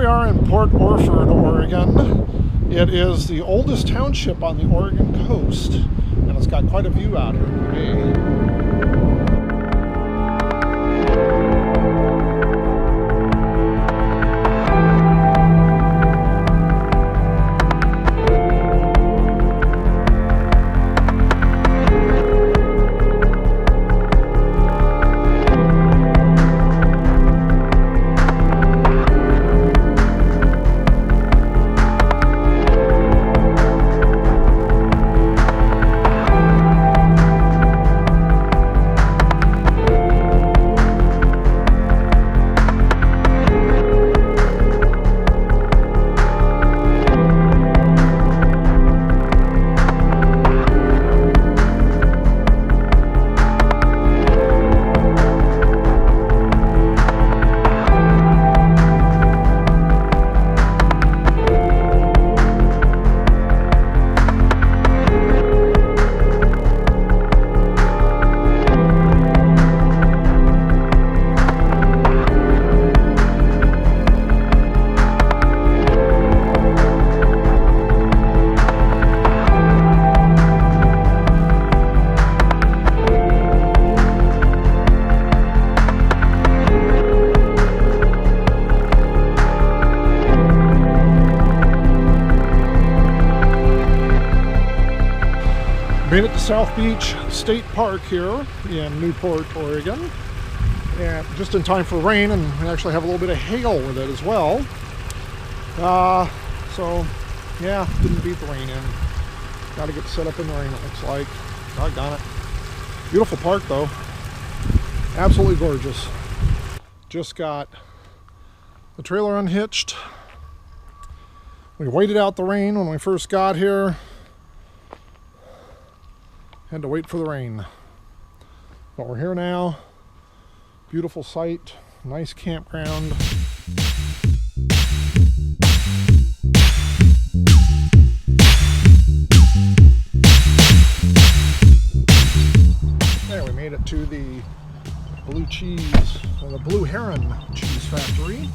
we are in Port Orford, Oregon. It is the oldest township on the Oregon coast, and it's got quite a view out here today. Made it to South Beach State Park here in Newport, Oregon, and just in time for rain, and we actually have a little bit of hail with it as well. So yeah, didn't beat the rain in. Got to get set up in the rain, it looks like. Doggone it. Beautiful park though. Absolutely gorgeous. Just got the trailer unhitched. We waited out the rain when we first got here. Had to wait for the rain. But we're here now. Beautiful site, nice campground. There, we made it to the blue cheese, or the Blue Heron cheese factory.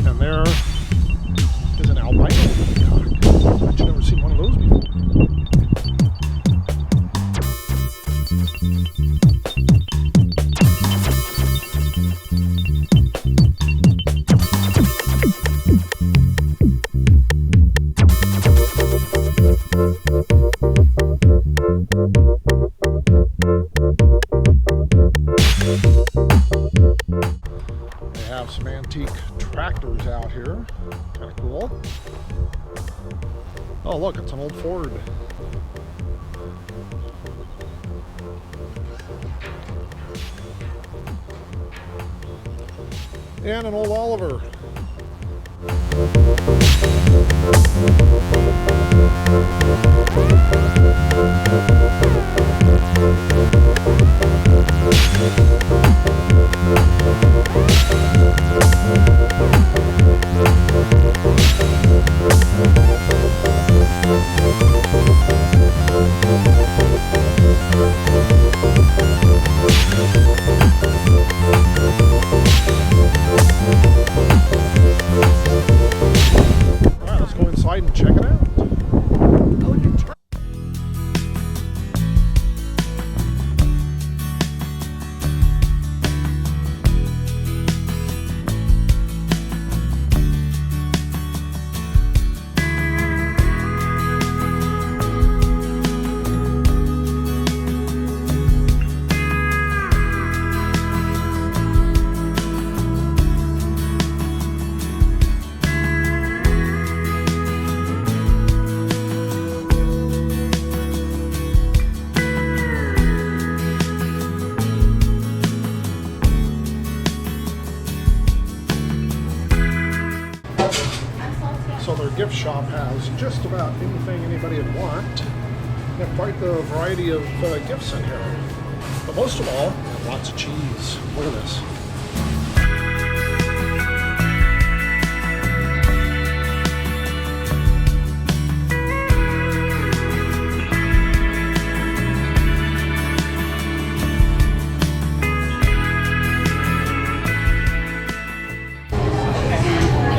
And there is an albino woodcock. I've never seen one of those before. They have some antique tractors out here. Kind of cool. Oh, look, it's an old Ford. And an old Oliver. And check it out. So their gift shop has just about anything anybody would want. They have quite the variety of gifts in here. But most of all, lots of cheese. Look at this.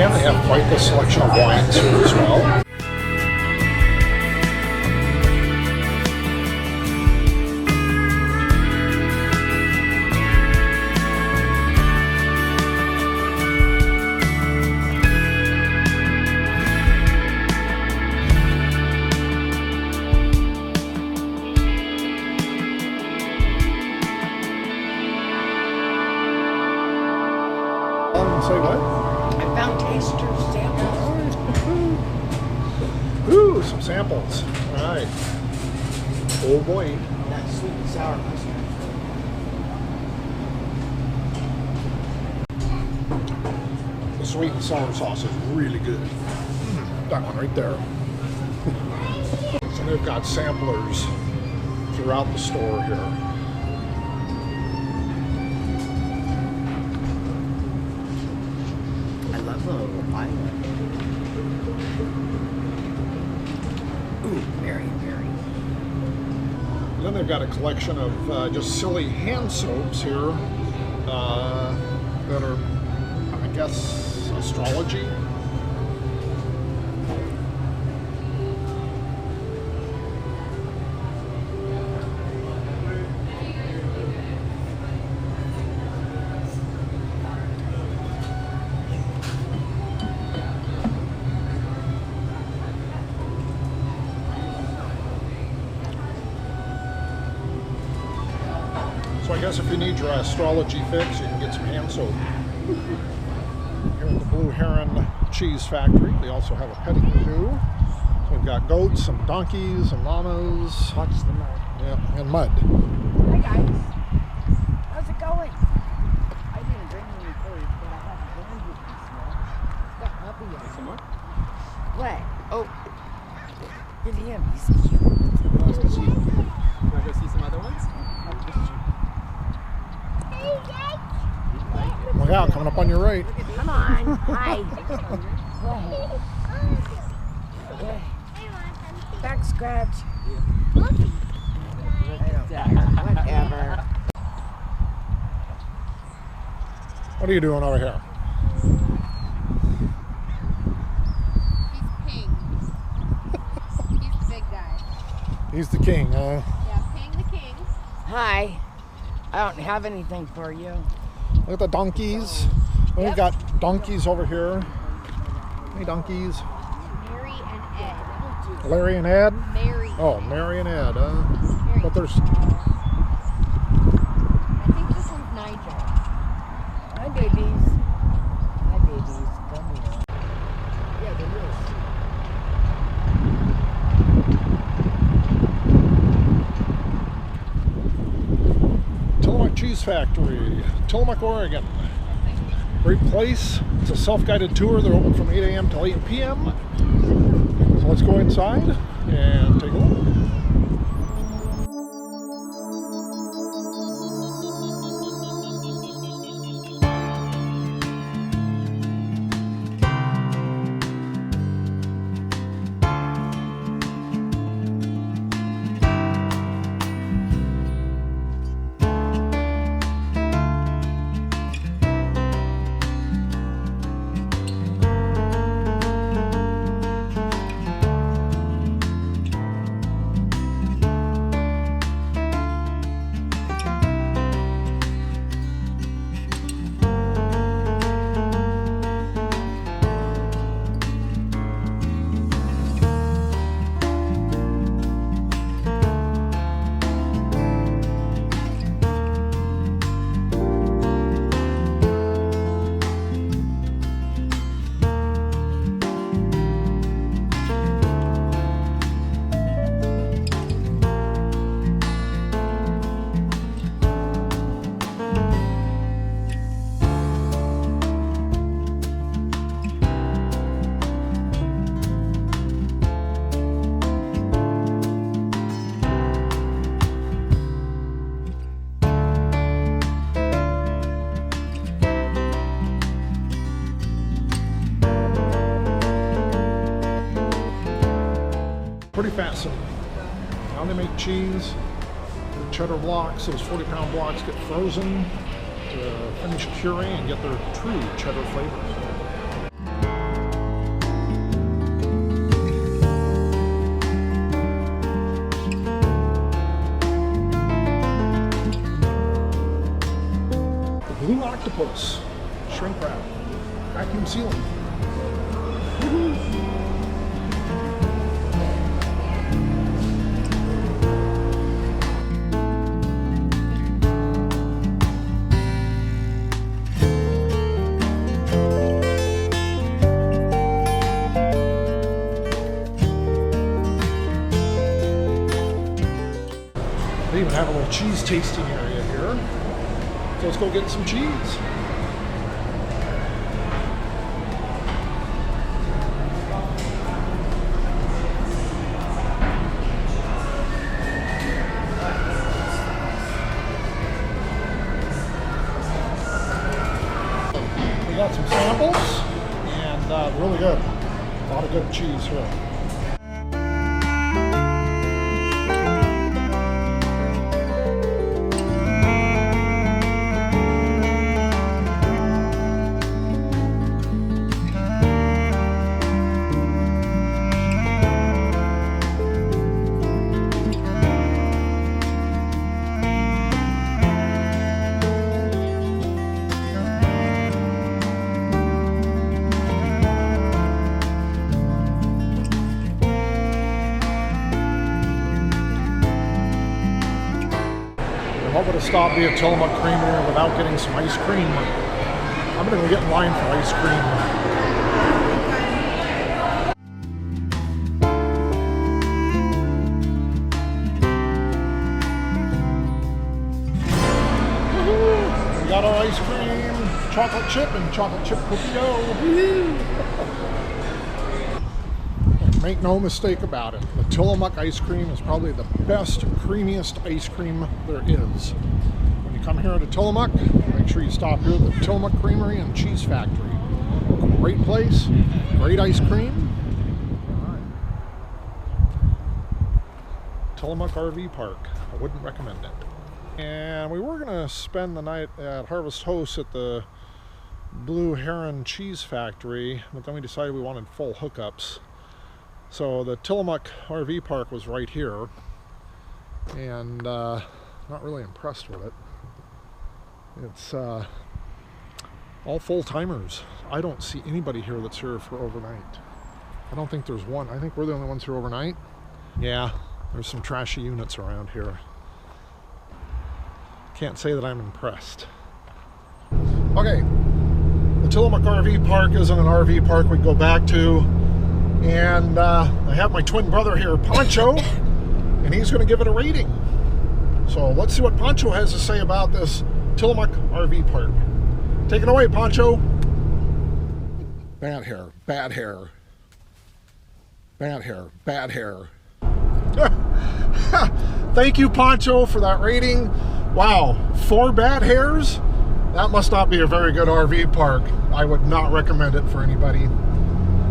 And they have quite the selection of wines here as well. Say what? I found taster samples. Ooh, some samples. All right. Oh boy. That sweet and sour mustard. The sweet and sour sauce is really good. That one right there. So they've got samplers throughout the store here. I love the little island. Ooh, very, very. And then they've got a collection of just silly hand soaps here that are, I guess, astrology. So I guess if you need your astrology fix, you can get some hand soap. Here at the Blue Heron Cheese Factory, they also have a petting zoo. So we've got goats and donkeys and llamas. Watch the mud. Yeah, and mud. Hi guys, how's it going? I didn't bring any food, but I have a band with me small. Got puppy yet. Some more? What? Oh, look at him, he's cute. Lost the sheep. You want to go see some other ones? Look out, coming up on your right. Come on, hi. What? Back scratch. I don't care, whatever. What are you doing over here? He's King. He's the big guy. He's the king, huh? Yeah, King the King. Hi. I don't have anything for you. Look at the donkeys. We've got donkeys over here. Hey, donkeys. Mary and Ed. Larry and Ed. Mary. Oh, Mary and Ed. Mary. But there's. I think this one's Nigel. Hi, babies. Hi, babies. Come here. Yeah, there is. Tillamook Cheese Factory, Tillamook, Oregon. Great place. It's a self-guided tour. They're open from 8 a.m. till 8 p.m. So let's go inside and take a look. Pretty fascinating. How they make cheese, the cheddar blocks, those 40-pound blocks get frozen to finish curing and get their true cheddar flavor. octopus, shrink wrap, vacuum sealing. They even have a little cheese tasting area here. So let's go get some cheese. We got some samples and really good. A lot of good cheese here. What would have stopped me at Tillamook Creamery without getting some ice cream? I'm going to go get in line for ice cream. Woohoo! We got our ice cream, chocolate chip and chocolate chip cookie dough. Make no mistake about it, the Tillamook ice cream is probably the best, creamiest ice cream there is. When you come here to Tillamook, make sure you stop here at the Tillamook Creamery and Cheese Factory. Great place, great ice cream. All right. Tillamook RV Park, I wouldn't recommend it. And we were going to spend the night at Harvest Host at the Blue Heron Cheese Factory, but then we decided we wanted full hookups. So the Tillamook RV Park was right here, and not really impressed with it. It's all full-timers. I don't see anybody here that's here for overnight. I don't think there's one. I think we're the only ones here overnight. Yeah, there's some trashy units around here. Can't say that I'm impressed. Okay, the Tillamook RV Park isn't an RV park we'd go back to. And I have my twin brother here, Pancho, and he's going to give it a rating. So let's see what Pancho has to say about this Tillamook RV Park. Take it away, Pancho. Bad hair, bad hair. Bad hair, bad hair. Thank you, Pancho, for that rating. Wow, 4 bad hairs? That must not be a very good RV park. I would not recommend it for anybody.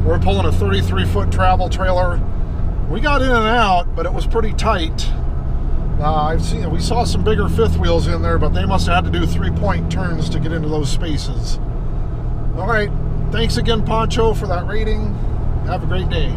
We're pulling a 33-foot travel trailer. We got in and out, but it was pretty tight. We saw some bigger fifth wheels in there, but they must have had to do 3-point turns to get into those spaces. All right, thanks again, Pancho, for that rating. Have a great day.